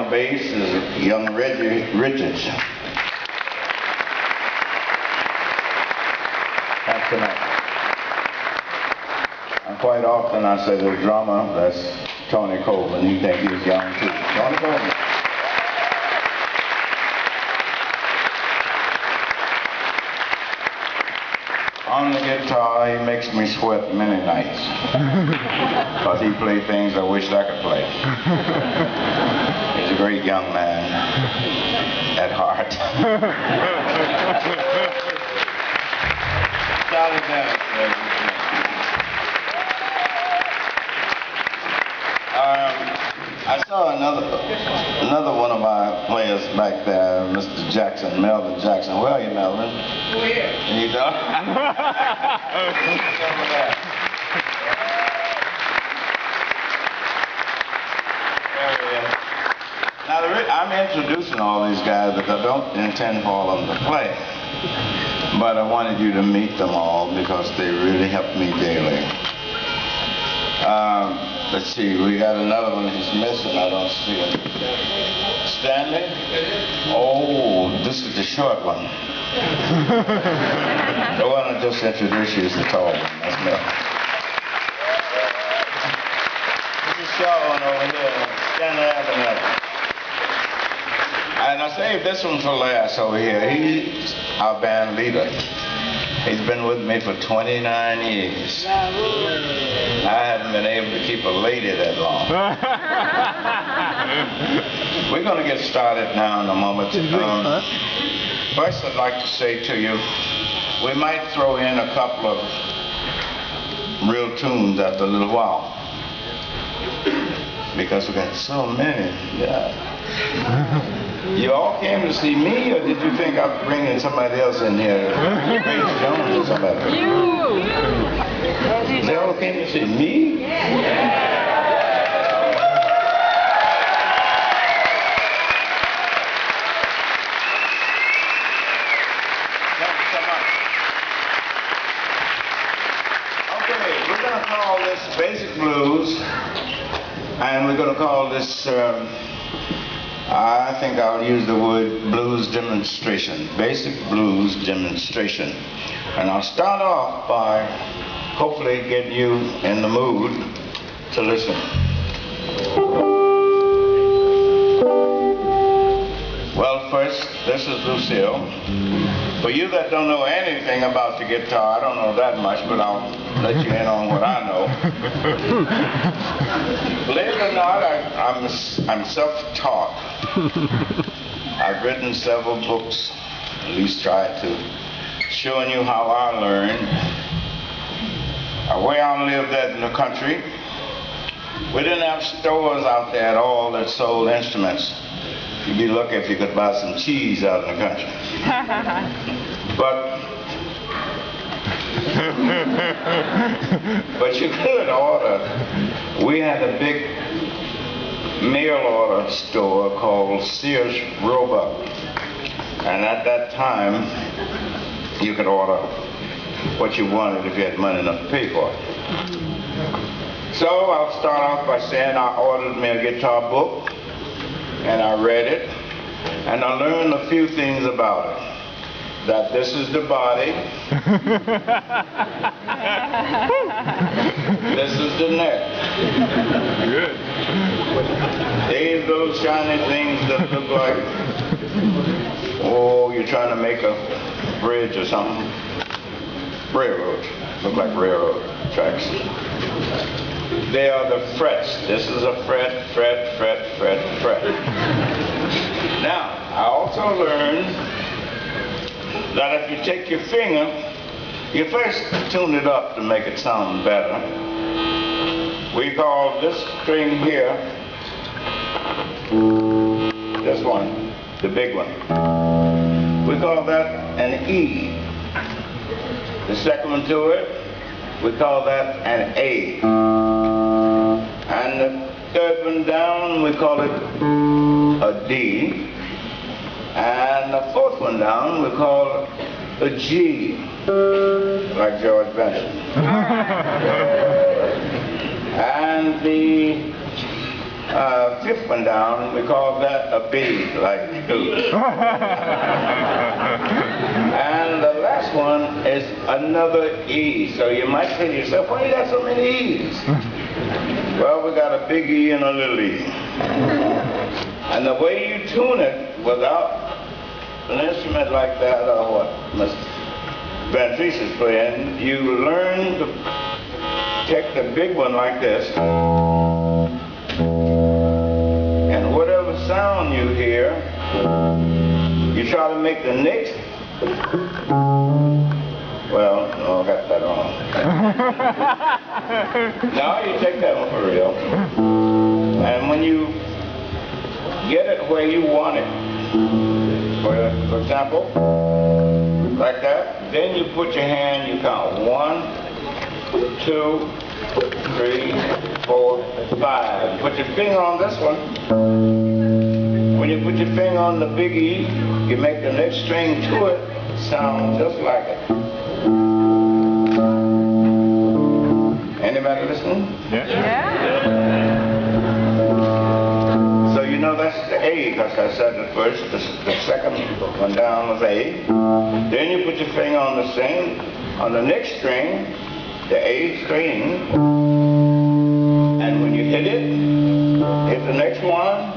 the bass is young Reggie Richards. That's tonight. And quite often I say the drummer, that's Tony Coleman. You think he's young too. Tony Coleman. On the guitar, he makes me sweat many nights. Because he plays things I wish I could play. He's a great young man at heart. I saw another one of our players back there, Mr. Jackson, Melvin Jackson. Where are you, Melvin? Here. You know? Now, I'm introducing all these guys, but I don't intend for all of them to play. But I wanted you to meet them all because they really helped me daily. Let's see, we got another one he's missing. I don't see him. Stanley? Oh, this is the short one. The one I just introduced you is the tall one. That's me. This is the short one over here. Stanley Avenue. And I saved this one for last over here. He's our band leader. He's been with me for 29 years. I haven't been able to keep a lady that long. We're going to get started now in a moment. First, I'd like to say to you, we might throw in a couple of real tunes after a little while. Because we got so many. Yeah. You all came to see me, or did you think I was bringing somebody else in here? Grace Jones or somebody? You! They all came to see me? Yeah. Okay, we're going to call this Basic Blues, and we're going to call this... I think I'll use the word blues demonstration, basic blues demonstration. And I'll start off by hopefully getting you in the mood to listen. Well, first, this is Lucille. For you that don't know anything about the guitar, I don't know that much, but I'll let you in on what I know. Believe it or not, I'm self-taught. I've written several books, at least tried to, showing you how I learned. Where I lived at in the country, we didn't have stores out there at all that sold instruments. You'd be lucky if you could buy some cheese out in the country. But you could order. We had a big mail order store called Sears Roebuck. And at that time, you could order what you wanted if you had money enough to pay for it. So I'll start off by saying I ordered me a guitar book, and I read it, and I learned a few things about it. That this is the body, this is the neck. Good. These little shiny things that look like, oh, you're trying to make a bridge or something. Railroad, look like railroad tracks. They are the frets. This is a fret, fret, fret, fret, fret. Now, I also learned that if you take your finger, you first tune it up to make it sound better. We call this string here, this one, the big one, we call that an E. The second one to it, we call that an A. And the third one down, we call it a D. And the fourth one down, we call a G, like George Benson. And the fifth one down, we call that a B, like you. And the last one is another E. So you might say to yourself, why you got so many E's? Well, we got a big E and a little E. And the way you tune it without an instrument like that, or what Mr. Van Vliet is playing, you learn to take the big one like this, and whatever sound you hear, you try to make the next. Well, no, I got that wrong. Now you take that one for real, and when you get it where you want it, for example, like that, then you put your hand, you count 1, 2, 3, 4, 5. Put your finger on this one. When you put your finger on the big E, you make the next string to it sound just like it. Anybody listening? Yeah. So you know that's the A, because I said it first. The second one down was A. Then you put your finger on the next string, the A string, and when you hit the next one,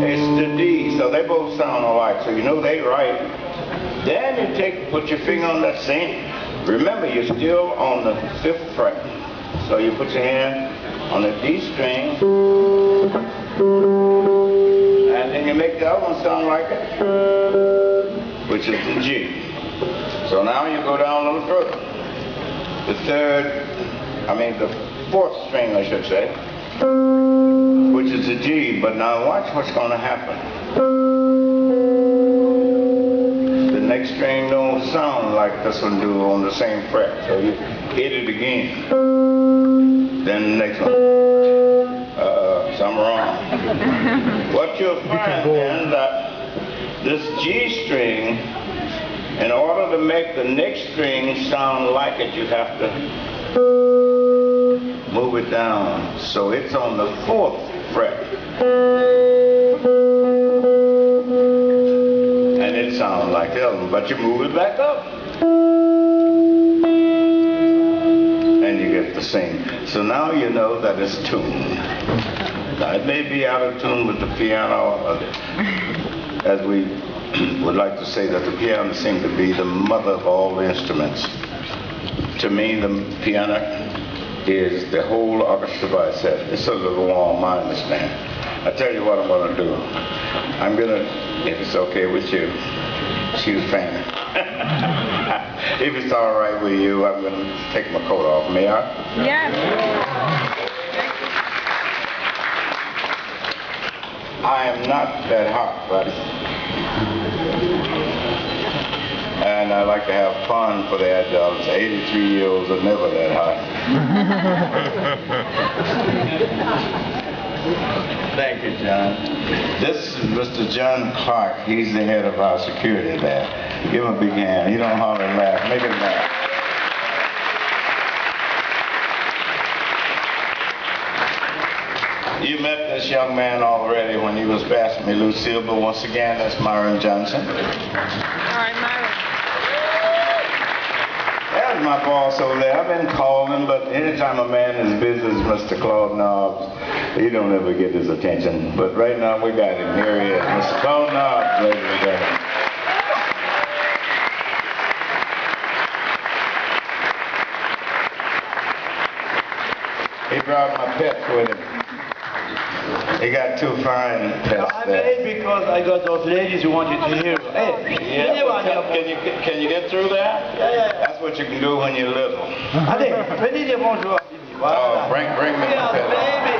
it's the D. So they both sound alike, so you know they right. Then you put your finger on that same. Remember, you're still on the 5th fret. So you put your hand on the D string, and then you make the other one sound like it, which is the G. So now you go down a little further. The 4th string, I should say, which is the G. But now watch what's going to happen. The next string don't sound like this one do on the same fret. So you hit it again. Then the next one. Something wrong. What you'll find is that this G string, in order to make the next string sound like it, you have to move it down. So it's on the 4th fret. And it sounds like the other one, but you move it back up. And you get the same. So now you know that it's tuned. Now it may be out of tune with the piano, as we would like to say that the piano seems to be the mother of all the instruments. To me, the piano is the whole orchestra by itself. It's a little warm, I understand. I tell you what I'm going to do. I'm going to, if it's okay with you, excuse me. If it's all right with you, I'm going to take my coat off. May I? Yes. I am not that hot, buddy. And I like to have fun for the adults. 83-year-olds are never that hot. Thank you, John. This is Mr. John Clark. He's the head of our security there. Give him a big hand. He don't holler and laugh. Make him laugh. You met this young man already when he was passing me Lucille, but once again, that's Myron Johnson. All right, Myron. There's my boss over there. I've been calling, but anytime a man is busy as Mr. Claude Nobbs, he don't ever get his attention. But right now, we got him. Here he is. Mr. Claude Nobbs, ladies and gentlemen. He brought my pets with him. He got 2 fine pets I'm there. late because I got those ladies who want you to hear. Hey, Can you get through that? Yeah. That's what you can do when you're little. Allez, venez dire bonjour. Oh, bring me the pet. Baby.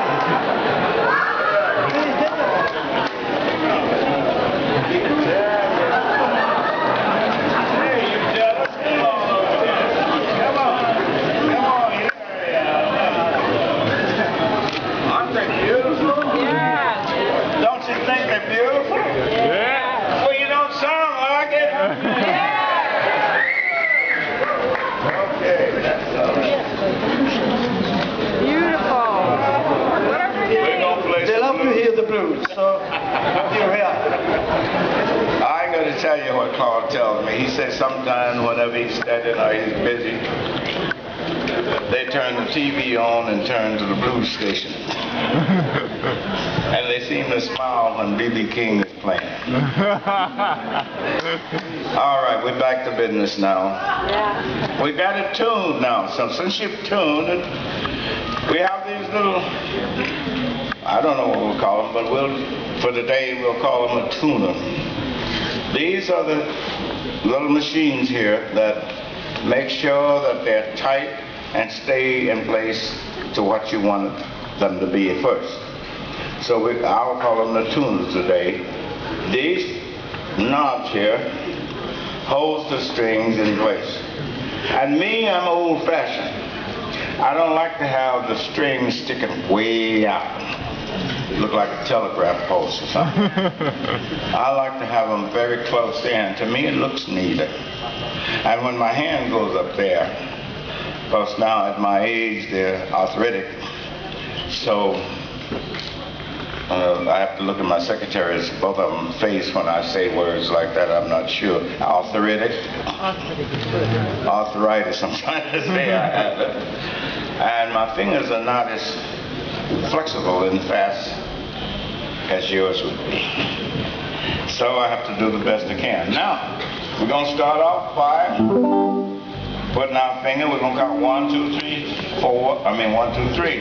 Beautiful. What are her names? boy Claude tells me, he says sometimes whenever he's studying or he's busy, they turn the TV on and turn to the blues station. And they seem to smile when B.B. King is playing. All right, we're back to business now. Yeah. We got it tuned now. So since you've tuned it, we have these little, I don't know what we'll call them, but for today we'll call them a tuner. These are the little machines here that make sure that they're tight and stay in place to what you want them to be at first. So I'll call them the tuners today. These knobs here holds the strings in place. And me, I'm old-fashioned. I don't like to have the strings sticking way out. Look like a telegraph post or something. I like to have them very close in. To me, it looks neater. And when my hand goes up there, because now at my age, they're arthritic, so I have to look at my secretary's, both of them, face when I say words like that. I'm not sure. Arthritic? Arthritis, I'm trying to say I have it. And my fingers are not as flexible and fast as yours would be. So I have to do the best I can. Now, we're going to start off by putting our finger. We're going to count 1, 2, 3, 4. 1, 2, 3.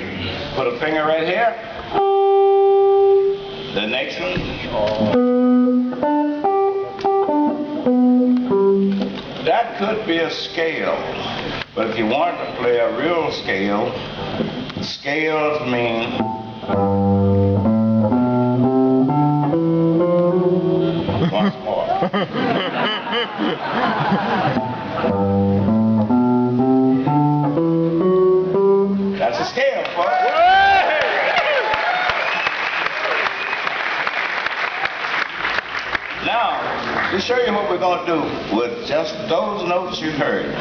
Put a finger right here. The next one. That could be a scale. But if you want to play a real scale, scales mean once more. That's a scale, folks. Now, to show you what we're going to do with just those notes you heard.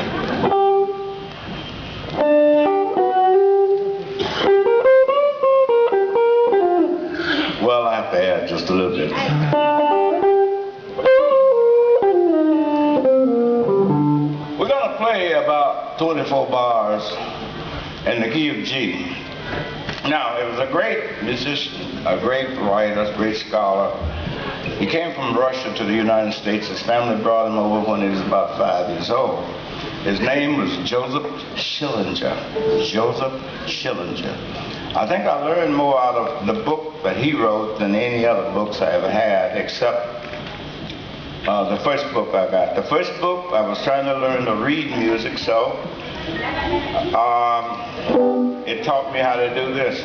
Well, I have to add just a little bit. We're going to play about 24 bars in the key of G. Now, it was a great musician, a great writer, a great scholar. He came from Russia to the United States. His family brought him over when he was about 5 years old. His name was Joseph Schillinger. Joseph Schillinger. I think I learned more out of the book that he wrote than any other books I ever had, except the first book I got. The first book, I was trying to learn to read music, so it taught me how to do this.